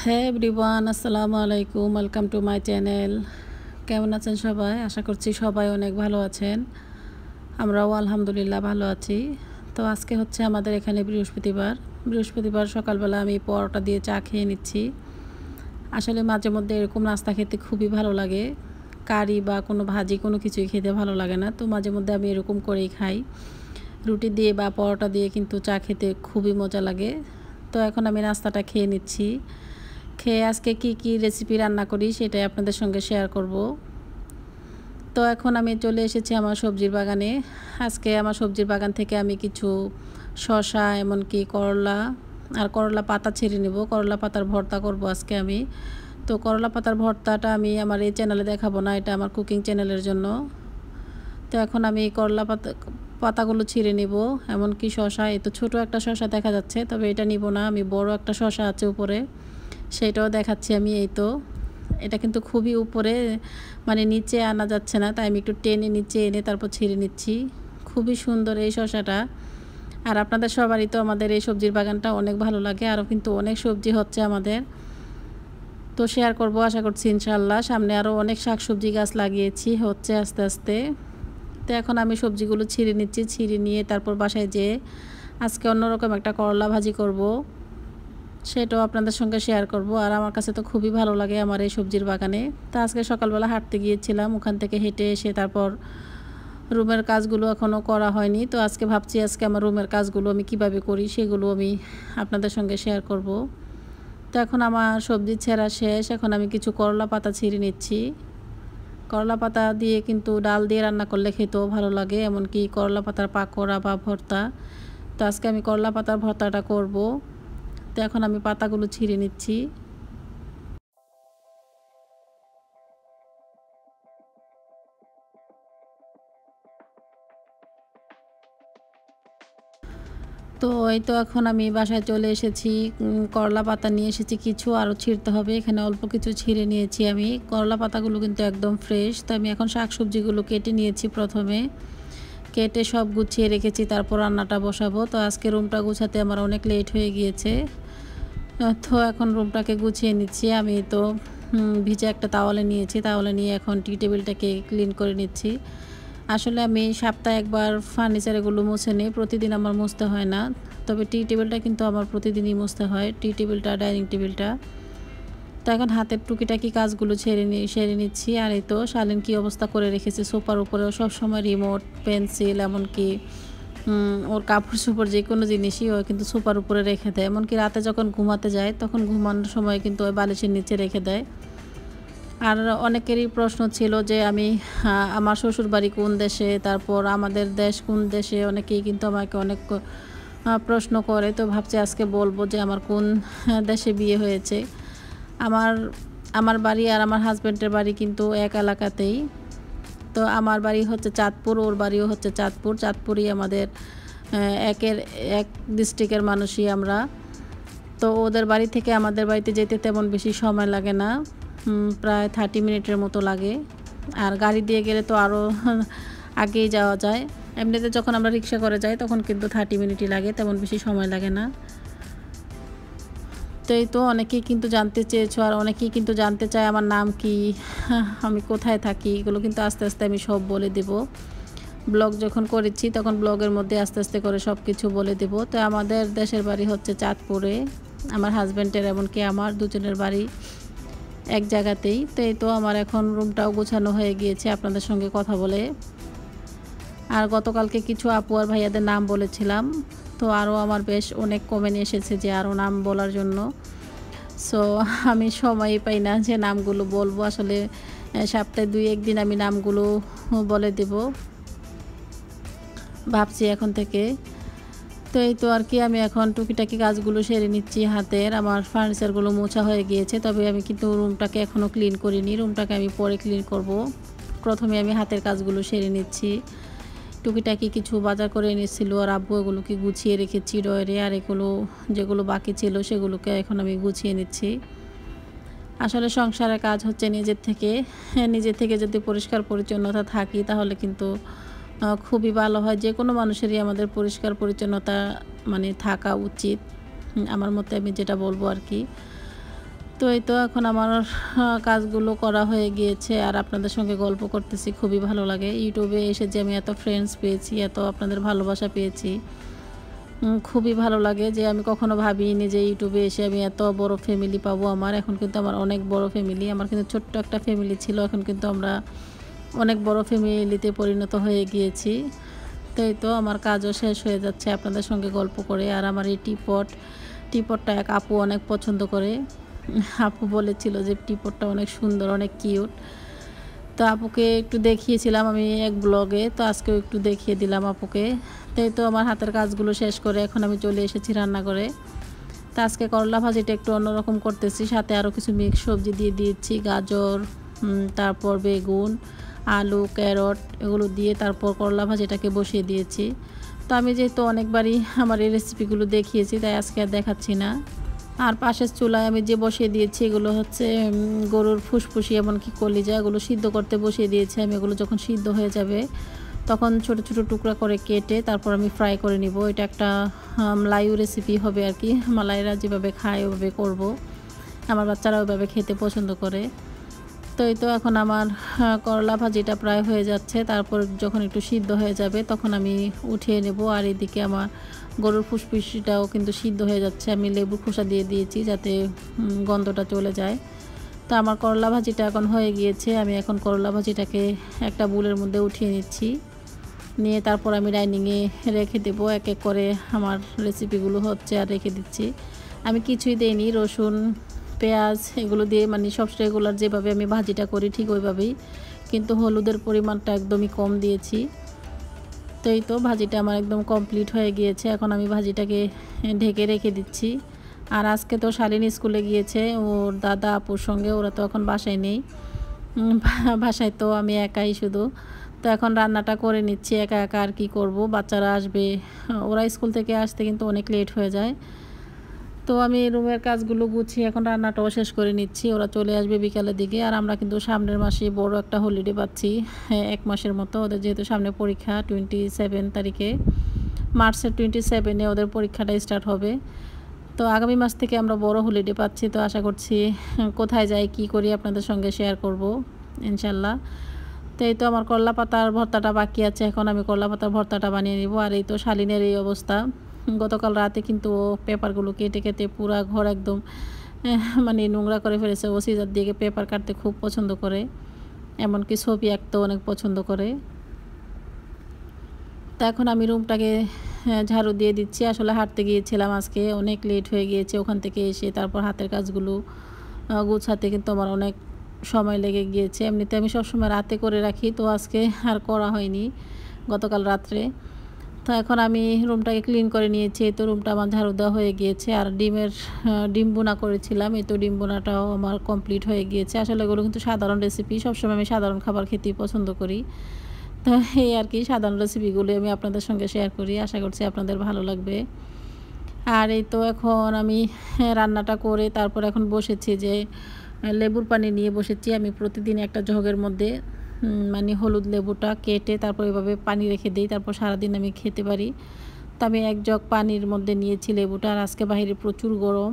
হ্যাঁ এভরিওয়ান, আসসালামু আলাইকুম, ওয়েলকাম টু মাই চ্যানেল। কেমন আছেন সবাই? আশা করছি সবাই অনেক ভালো আছেন। আমরাও আলহামদুলিল্লাহ ভালো আছি। তো আজকে হচ্ছে আমাদের এখানে বৃহস্পতিবার সকালবেলা আমি পরোটা দিয়ে চা খেয়ে নিচ্ছি। আসলে মাঝে মধ্যে এরকম নাস্তা খেতে খুবই ভালো লাগে। কারি বা কোনো ভাজি কোনো কিছুই খেতে ভালো লাগে না, তো মাঝে মধ্যে আমি এরকম করেই খাই। রুটি দিয়ে বা পরোটা দিয়ে কিন্তু চা খেতে খুবই মজা লাগে। তো এখন আমি নাস্তাটা খেয়ে নিচ্ছি। খেয়ে আজকে কি রেসিপি রান্না করি সেটাই আপনাদের সঙ্গে শেয়ার করব। তো এখন আমি চলে এসেছি আমার সবজির বাগানে। আজকে আমার সবজির বাগান থেকে আমি কিছু শসা, এমনকি করলা আর করলা পাতা ছিঁড়ে নেব। করলা পাতার ভর্তা করব আজকে আমি। তো করলা পাতার ভর্তাটা আমি আমার এই চ্যানেলে দেখাবো না, এটা আমার কুকিং চ্যানেলের জন্য। তো এখন আমি করলা পাতাগুলো ছিঁড়ে নিব, এমনকি শসা। এই তো ছোটো একটা শসা দেখা যাচ্ছে, তবে এটা নিব না, আমি বড় একটা শসা আছে উপরে, সেটাও দেখাচ্ছি আমি। এই তো এটা কিন্তু খুবই উপরে, মানে নিচে আনা যাচ্ছে না, তাই আমি একটু টেনে নিচে এনে তারপর ছিঁড়ে নিচ্ছি। খুবই সুন্দর এই শসাটা। আর আপনাদের সবারই তো আমাদের এই সবজির বাগানটা অনেক ভালো লাগে, আরও কিন্তু অনেক সবজি হচ্ছে আমাদের, তো শেয়ার করব আশা করছি ইনশাআল্লাহ। সামনে আরও অনেক শাকসবজি গাছ লাগিয়েছি, হচ্ছে আস্তে আস্তে। তো এখন আমি সবজিগুলো ছিঁড়ে নিচ্ছি, ছিঁড়ে নিয়ে তারপর বাসায় যেয়ে আজকে অন্যরকম একটা করলা ভাজি করব, সেটাও আপনাদের সঙ্গে শেয়ার করব। আর আমার কাছে তো খুবই ভালো লাগে আমার এই সবজির বাগানে। তো আজকে সকালবেলা হাঁটতে গিয়েছিলাম, ওখান থেকে হেঁটে এসে তারপর রুমের কাজগুলো এখনও করা হয়নি। তো আজকে ভাবছি আজকে আমার রুমের কাজগুলো আমি কিভাবে করি সেগুলো আমি আপনাদের সঙ্গে শেয়ার করব। তো এখন আমার সবজি ছেঁড়া শেষ, এখন আমি কিছু করলা পাতা ছিঁড়ে নিচ্ছি। করলা পাতা দিয়ে কিন্তু ডাল দিয়ে রান্না করলে খেতেও ভালো লাগে, এমনকি করলা পাতার পাকোড়া বা ভর্তা। তো আজকে আমি করলা পাতার ভর্তাটা করব। তো এখন আমি পাতাগুলো ছিঁড়ে নিচ্ছি। তো এই তো এখন আমি বাসায় চলে এসেছি। করলা পাতা নিয়ে এসেছি কিছু, আরও ছিঁড়তে হবে। এখানে অল্প কিছু ছিঁড়ে নিয়েছি আমি। করলা পাতাগুলো কিন্তু একদম ফ্রেশ। তো আমি এখন শাকসবজিগুলো কেটে নিয়েছি প্রথমে, কেটে সব গুছিয়ে রেখেছি, তারপর রান্নাটা বসাবো। তো আজকে রুমটা গুছাতে আমার অনেক লেট হয়ে গিয়েছে। তো এখন রুমটাকে গুছিয়ে নিচ্ছি আমি। তো ভিজে একটা তাওয়ালে নিয়েছি, তাওয়ালে নিয়ে এখন টি টেবিলটাকে ক্লিন করে নিচ্ছি। আসলে আমি সপ্তাহে একবার ফার্নিচার এগুলো মুছে নিই, প্রতিদিন আমার মুছতে হয় না। তবে টি টেবিলটা কিন্তু আমার প্রতিদিনই মুছতে হয়, টি টেবিলটা, ডাইনিং টেবিলটা। তো এখন হাতের টুকিটাকি কাজগুলো সেরে নিচ্ছি। আর এই তো শালীন কী অবস্থা করে রেখেছে, সোফার উপরেও সবসময় রিমোট, পেন্সিল, এমনকি ওর কাপড় চোপড় যে কোনো জিনিসই ও কিন্তু সোফার উপরে রেখে দেয়। এমনকি রাতে যখন ঘুমাতে যায় তখন ঘুমানোর সময় কিন্তু ওই বালিশের নিচে রেখে দেয়। আর অনেকেরই প্রশ্ন ছিল যে আমি আমার শ্বশুরবাড়ি কোন দেশে, তারপর আমাদের দেশ কোন দেশে, অনেকেই কিন্তু আমাকে অনেক প্রশ্ন করে। তো ভাবছি আজকে বলবো যে আমার কোন দেশে বিয়ে হয়েছে। আমার আমার বাড়ি আর আমার হাজব্যান্ডের বাড়ি কিন্তু এক এলাকাতেই। তো আমার বাড়ি হচ্ছে চাঁদপুর, ওর বাড়িও হচ্ছে চাঁদপুর। চাঁদপুরই আমাদের এক ডিস্ট্রিক্টের মানুষই আমরা। তো ওদের বাড়ি থেকে আমাদের বাড়িতে যেতে তেমন বেশি সময় লাগে না, প্রায় 30 মিনিটের মতো লাগে। আর গাড়ি দিয়ে গেলে তো আরও আগেই যাওয়া যায়। এমনিতে যখন আমরা রিক্সা করে যাই তখন কিন্তু 30 মিনিটই লাগে, তেমন বেশি সময় লাগে না। তো এই তো অনেকেই কিন্তু জানতে চেয়েছো, আর অনেকেই কিন্তু জানতে চায় আমার নাম কি, আমি কোথায় থাকি, এগুলো কিন্তু আস্তে আস্তে আমি সব বলে দেব। ব্লগ যখন করেছি তখন ব্লগের মধ্যে আস্তে আস্তে করে সব কিছু বলে দেব। তো আমাদের দেশের বাড়ি হচ্ছে চাঁদপুরে, আমার হাজব্যান্ডের এমনকি আমার দুজনের বাড়ি এক জায়গাতেই। তো এই তো আমার এখন রুমটাও গোছানো হয়ে গিয়েছে আপনাদের সঙ্গে কথা বলে। আর গতকালকে কিছু আপু আর ভাইয়াদের নাম বলেছিলাম, তো আরও আমার বেশ অনেক কমেন্ট এসেছে যে আরও নাম বলার জন্য। সো আমি সময়ই পাই না যে নামগুলো বলবো। আসলে সপ্তাহে 2-1 দিন আমি নামগুলো বলে দেব ভাবছি এখন থেকে। তো এই তো আর কি, আমি এখন টুকিটাকি কাজগুলো সেরে নিচ্ছি হাতের। আমার ফার্নিচারগুলো মোছা হয়ে গিয়েছে, তবে আমি কিন্তু রুমটাকে এখনও ক্লিন করিনি, রুমটাকে আমি পরে ক্লিন করব। প্রথমে আমি হাতের কাজগুলো সেরে নিচ্ছি। টুকিটাকি কিছু বাজার করে এনেছিল আর আব্বু এগুলোকে গুছিয়ে রেখেছি ডয়ারে, আর এগুলো যেগুলো বাকি ছিল সেগুলোকে এখন আমি গুছিয়ে নিচ্ছি। আসলে সংসারের কাজ হচ্ছে নিজের থেকে যদি পরিষ্কার পরিচ্ছন্নতা থাকি তাহলে কিন্তু খুবই ভালো হয়। যে কোনো মানুষেরই আমাদের পরিষ্কার পরিচ্ছন্নতা মানে থাকা উচিত, আমার মতে আমি যেটা বলবো আর কি। তো এই তো এখন আমার কাজগুলো করা হয়ে গিয়েছে আর আপনাদের সঙ্গে গল্প করতেছি, খুবই ভালো লাগে। ইউটিউবে এসে যে আমি এত ফ্রেন্ডস পেয়েছি, এত আপনাদের ভালোবাসা পেয়েছি, খুবই ভালো লাগে। যে আমি কখনো ভাবিনি যে ইউটিউবে এসে আমি এত বড় ফ্যামিলি পাবো। এখন কিন্তু আমার অনেক বড় ফ্যামিলি। আমার কিন্তু ছোট্ট একটা ফ্যামিলি ছিল, এখন কিন্তু আমরা অনেক বড় ফ্যামিলিতে পরিণত হয়ে গিয়েছি। তো এই তো আমার কাজও শেষ হয়ে যাচ্ছে আপনাদের সঙ্গে গল্প করে। আর আমার এই টিপটটা এক আপু অনেক পছন্দ করে। আপু বলেছিল যে টিপটটা অনেক সুন্দর, অনেক কিউট। তো আপুকে একটু দেখিয়েছিলাম আমি এক ব্লগে, তো আজকেও একটু দেখিয়ে দিলাম আপুকে। তাই তো আমার হাতের কাজগুলো শেষ করে এখন আমি চলে এসেছি রান্না করে। তো আজকে করলা ভাজিটা একটু অন্যরকম করতেছি, সাথে আরও কিছু মিক্স সবজি দিয়ে দিয়েছি, গাজর, তারপর বেগুন, আলু, ক্যারট এগুলো দিয়ে তারপর করলা ভাজিটাকে বসিয়ে দিয়েছি। তো আমি যেহেতু অনেকবারই আমার এই রেসিপিগুলো দেখিয়েছি, তাই আজকে আর দেখাচ্ছি না। আর পাশের চুলায় আমি যে বসিয়ে দিয়েছি এগুলো হচ্ছে গরুর ফুসফুসি এমনকি কলিজা, এগুলো সিদ্ধ করতে বসিয়ে দিয়েছি আমি। এগুলো যখন সিদ্ধ হয়ে যাবে তখন ছোট ছোট টুকরা করে কেটে তারপর আমি ফ্রাই করে নিব। এটা একটা মালায়ু রেসিপি হবে আর কি। মালাইরা যেভাবে খায় ওভাবে করব। আমার বাচ্চারা ওইভাবে খেতে পছন্দ করে। তো এই তো এখন আমার করলা ভাজিটা প্রায় হয়ে যাচ্ছে। তারপর যখন একটু সিদ্ধ হয়ে যাবে তখন আমি উঠিয়ে নেব। আর এদিকে আমার গরুর ফুসফুসিটাও কিন্তু সিদ্ধ হয়ে যাচ্ছে। আমি লেবুর খোসা দিয়ে দিয়েছি যাতে গন্ধটা চলে যায়। তো আমার করলা ভাজিটা এখন হয়ে গিয়েছে। আমি এখন করলা ভাজিটাকে একটা বুলের মধ্যে উঠিয়ে নিচ্ছি, নিয়ে তারপর আমি ডাইনিংয়ে রেখে দেবো। এক এক করে আমার রেসিপিগুলো হচ্ছে আর রেখে দিচ্ছি। আমি কিছুই দেইনি, রসুন, পেঁয়াজ এগুলো দিয়ে মানে সব রেগুলার যেভাবে আমি ভাজিটা করি ঠিক ওইভাবেই, কিন্তু হলুদের পরিমাণটা একদমই কম দিয়েছি। তো এই তো ভাজিটা আমার একদম কমপ্লিট হয়ে গিয়েছে। এখন আমি ভাজিটাকে ঢেকে রেখে দিচ্ছি। আর আজকে তো শালীন স্কুলে গিয়েছে ওর দাদা আপুর সঙ্গে, ওরা তো এখন বাসায় নেই। বাসায় তো আমি একাই শুধু। তো এখন রান্নাটা করে নিচ্ছি একা একা, আর কি করব, বাচ্চারা আসবে, ওরা স্কুল থেকে আসতে কিন্তু অনেক লেট হয়ে যায়। তো আমি রুমের কাজগুলো গুছিয়ে এখন রান্নাটাও শেষ করে নিচ্ছি। ওরা চলে আসবে বিকালের দিকে। আর আমরা কিন্তু সামনের মাসে বড় একটা হলিডে পাচ্ছি, 1 মাসের মতো। ওদের যেহেতু সামনে পরীক্ষা 27 তারিখে, মার্চের 27-এ ওদের পরীক্ষাটা স্টার্ট হবে। তো আগামী মাস থেকে আমরা বড় হলিডে পাচ্ছি। তো আশা করছি কোথায় যাই কী করি আপনাদের সঙ্গে শেয়ার করব ইনশাল্লাহ। তো এই তো আমার করলা পাতার ভর্তাটা বাকি আছে, এখন আমি করলা পাতার ভর্তাটা বানিয়ে নিব। আর এই তো শালীনের এই অবস্থা। গতকাল রাতে কিন্তু পেপারগুলো কেটে কেটে পুরা ঘর একদম মানে নোংরা করে ফেলেছে। ও সিজার দিয়ে পেপার কাটতে খুব পছন্দ করে, এমনকি ছবি আঁকতেও অনেক পছন্দ করে। তো এখন আমি রুমটাকে ঝাড়ু দিয়ে দিচ্ছি। আসলে হাঁটতে গিয়েছিলাম আজকে, অনেক লেট হয়ে গিয়েছে। ওখান থেকে এসে তারপর হাতের কাজগুলো গুছাতে কিন্তু আমার অনেক সময় লেগে গিয়েছে। এমনিতে আমি সবসময় রাতে করে রাখি, তো আজকে আর করা হয়নি গতকাল রাত্রে। তো এখন আমি রুমটাকে ক্লিন করে নিয়েছি। তো রুমটা আমার ঝাড়ু দেওয়া হয়ে গিয়েছে। আর ডিম বোনা করেছিলাম, এই তো ডিম বোনাটাও আমার কমপ্লিট হয়ে গিয়েছে। আসলে এগুলো কিন্তু সাধারণ রেসিপি, সবসময় আমি সাধারণ খাবার খেতেই পছন্দ করি। তো এই আর কি সাধারণ রেসিপিগুলো আমি আপনাদের সঙ্গে শেয়ার করি, আশা করছি আপনাদের ভালো লাগবে। আর এই তো এখন আমি রান্নাটা করে তারপর এখন বসেছি যে লেবুর পানি নিয়ে বসেছি। আমি প্রতিদিন একটা জগের মধ্যে মানে হলুদ লেবুটা কেটে তারপর এভাবে পানি রেখে দিই, তারপর সারাদিন আমি খেতে পারি। তো আমি এক জগ পানির মধ্যে নিয়েছি লেবুটা। আর আজকে বাইরে প্রচুর গরম,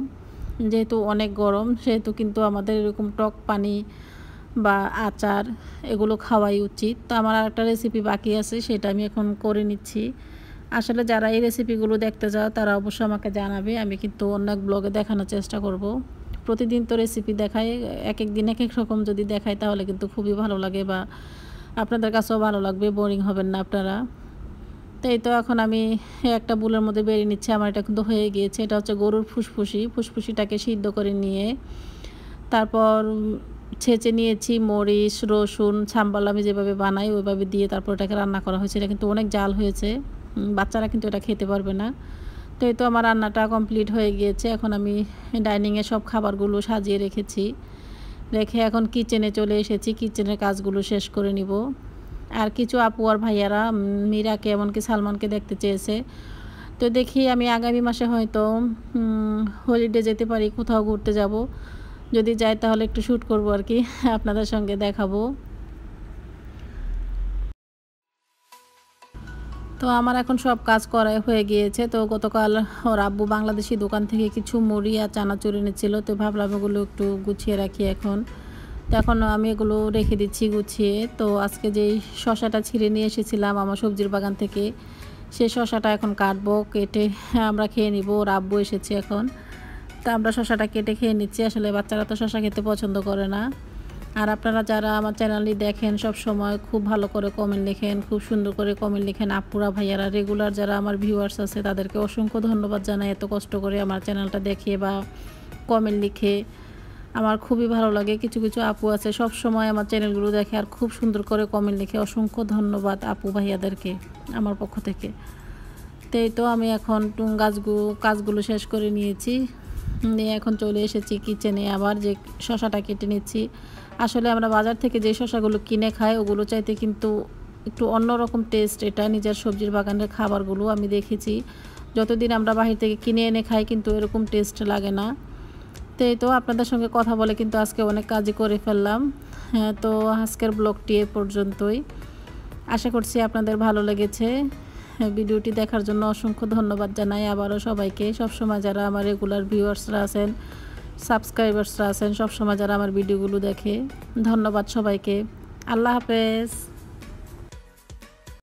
যেহেতু অনেক গরম সেহেতু কিন্তু আমাদের এরকম টক পানি বা আচার এগুলো খাওয়াই উচিত। তো আমার আরেকটা রেসিপি বাকি আছে, সেটা আমি এখন করে নিচ্ছি। আসলে যারা এই রেসিপিগুলো দেখতে চাও তারা অবশ্যই আমাকে জানাবে, আমি কিন্তু অন্য এক ব্লগে দেখানোর চেষ্টা করব। প্রতিদিন তো রেসিপি দেখাই, এক এক দিন এক এক রকম যদি দেখাই তাহলে কিন্তু খুবই ভালো লাগে বা আপনাদের কাছেও ভালো লাগবে, বোরিং হবেন না আপনারা। তো এই তো এখন আমি একটা বুলের মধ্যে বেরিয়ে নিচ্ছি। আমার এটা কিন্তু হয়ে গিয়েছে। এটা হচ্ছে গরুর ফুসফুসিটাকে সিদ্ধ করে নিয়ে তারপর ছেঁচে নিয়েছি মরিচ, রসুন, সাম্বাল আমি যেভাবে বানাই ওইভাবে দিয়ে তারপর এটাকে রান্না করা হয়েছে। এটা কিন্তু অনেক জাল হয়েছে, বাচ্চারা কিন্তু এটা খেতে পারবে না। তো এই তো আমার রান্নাটা কমপ্লিট হয়ে গিয়েছে। এখন আমি ডাইনিংয়ে সব খাবারগুলো সাজিয়ে রেখে এখন কিচেনে চলে এসেছি। কিচেনের কাজগুলো শেষ করে নিব। আর কিছু আপু আর ভাইয়ারা মীরাকে এমনকি সালমানকে দেখতে চেয়েছে। তো দেখি আমি আগামী মাসে হয়তো হলিডে যেতে পারি, কোথাও ঘুরতে যাব। যদি যাই তাহলে একটু শ্যুট করব আর কি, আপনাদের সঙ্গে দেখাবো। তো আমার এখন সব কাজ করাই হয়ে গিয়েছে। তো গতকাল ওর আব্বু বাংলাদেশি দোকান থেকে কিছু মুড়ি আর চানাচুর এনেছিল। তো ভাবলাম এগুলো একটু গুছিয়ে রাখি এখন। তো এখন আমি এগুলো রেখে দিচ্ছি গুছিয়ে। তো আজকে যেই শসাটা ছিঁড়ে নিয়ে এসেছিলাম আমার সবজির বাগান থেকে, সেই শসাটা এখন কাটবো, কেটে আমরা খেয়ে নিব। ওর আব্বু এসেছে এখন। তো আমরা শসাটা কেটে খেয়ে নিচ্ছি। আসলে বাচ্চারা তো শসা খেতে পছন্দ করে না। আর আপনারা যারা আমার চ্যানেলটি দেখেন সব সময় খুব ভালো করে কমেন্ট লিখেন, খুব সুন্দর করে কমেন্ট লিখেন। আপুরা ভাইয়ারা রেগুলার যারা আমার ভিউয়ার্স আছে তাদেরকে অসংখ্য ধন্যবাদ জানাই। এত কষ্ট করে আমার চ্যানেলটা দেখে বা কমেন্ট লিখে আমার খুবই ভালো লাগে। কিছু কিছু আপু আছে সব সময় আমার চ্যানেলগুলো দেখে আর খুব সুন্দর করে কমেন্ট লিখে। অসংখ্য ধন্যবাদ আপু ভাইয়াদেরকে আমার পক্ষ থেকে। তো আমি এখন কাজগুলো শেষ করে নিয়েছি, নিয়ে এখন চলে এসেছি কিচেনে। আবার যে শসাটা কেটে নিচ্ছি। আসলে আমরা বাজার থেকে যে শসাগুলো কিনে খাই ওগুলো চাইতে কিন্তু একটু অন্যরকম টেস্ট এটা নিজের সবজির বাগানের খাবারগুলো। আমি দেখেছি যতদিন আমরা বাহির থেকে কিনে এনে খাই কিন্তু এরকম টেস্ট লাগে না। তো আপনাদের সঙ্গে কথা বলে কিন্তু আজকে অনেক কাজই করে ফেললাম। হ্যাঁ, তো আজকের ব্লগটি এ পর্যন্তই। আশা করছি আপনাদের ভালো লেগেছে। ভিডিওটি দেখার জন্য অসংখ্য ধন্যবাদ জানাই আবারও সবাইকে। সবসময় যারা আমার রেগুলার ভিউয়ার্সরা আছেন, সাবস্ক্রাইবার্সরা আছেন, সবসময় যারা আমার ভিডিওগুলো দেখে, ধন্যবাদ সবাইকে। আল্লাহ হাফেজ।